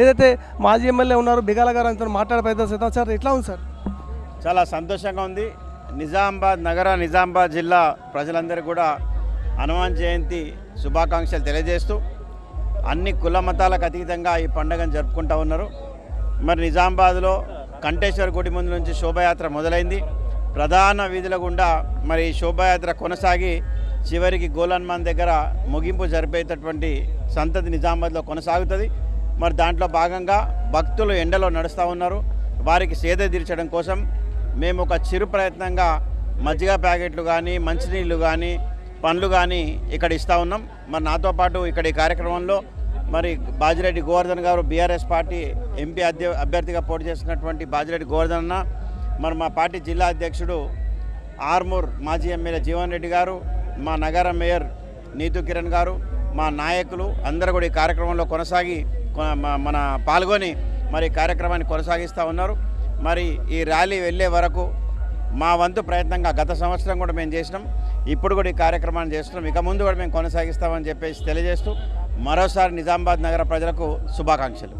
ఏదైతే మాజీ ఎమ్మెల్యే ఉన్నారు బిగాల గారు అంతా మాట్లాడే ప్రయత్నం చేద్దాం. సార్ ఎట్లా ఉంది సార్? చాలా సంతోషంగా ఉంది. నిజామాబాద్ జిల్లా ప్రజలందరికీ కూడా హనుమాన్ జయంతి శుభాకాంక్షలు తెలియజేస్తూ అన్ని కుల మతాలకు అతీతంగా ఈ పండుగను జరుపుకుంటూ ఉన్నారు. మరి నిజామాబాద్లో కంఠేశ్వర గుడి ముందు నుంచి శోభాయాత్ర మొదలైంది. ప్రధాన వీధుల గుండా మరి శోభాయాత్ర కొనసాగి చివరికి గోల్ హనుమాన్ దగ్గర ముగింపు జరిపేటటువంటి సంతతి నిజామాబాద్లో కొనసాగుతుంది. మరి దాంట్లో భాగంగా భక్తులు ఎండలో నడుస్తూ ఉన్నారు. వారికి సేద తీర్చడం కోసం మేము ఒక చిరు ప్రయత్నంగా మజ్జిగ ప్యాకెట్లు కానీ మంచినీళ్ళు కానీ పండ్లు కానీ ఇక్కడ ఇస్తూ ఉన్నాం. మరి నాతో పాటు ఇక్కడ ఈ కార్యక్రమంలో మరి బాజిరెడ్డి గోవర్ధన్ గారు బీఆర్ఎస్ పార్టీ ఎంపీ అభ్యర్థిగా పోటీ చేస్తున్నటువంటి బాజిరెడ్డి గోవర్ధన్ అన్న, మరి మా పార్టీ జిల్లా అధ్యక్షుడు ఆర్మూర్ మాజీ ఎమ్మెల్యే జీవన్ రెడ్డి గారు, మా నగర మేయర్ నీతు కిరణ్ గారు, మా నాయకులు అందరూ కూడా ఈ కార్యక్రమంలో మన పాల్గొని మరి కార్యక్రమాన్ని కొనసాగిస్తూ ఉన్నారు. మరి ఈ ర్యాలీ వెళ్ళే వరకు మా వంతు ప్రయత్నంగా గత సంవత్సరం కూడా మేము చేసినాం, ఇప్పుడు కూడా ఈ కార్యక్రమాన్ని చేస్తున్నాం, ఇక ముందు కూడా మేము కొనసాగిస్తామని చెప్పేసి తెలియజేస్తూ మరోసారి నిజామాబాద్ నగర ప్రజలకు శుభాకాంక్షలు.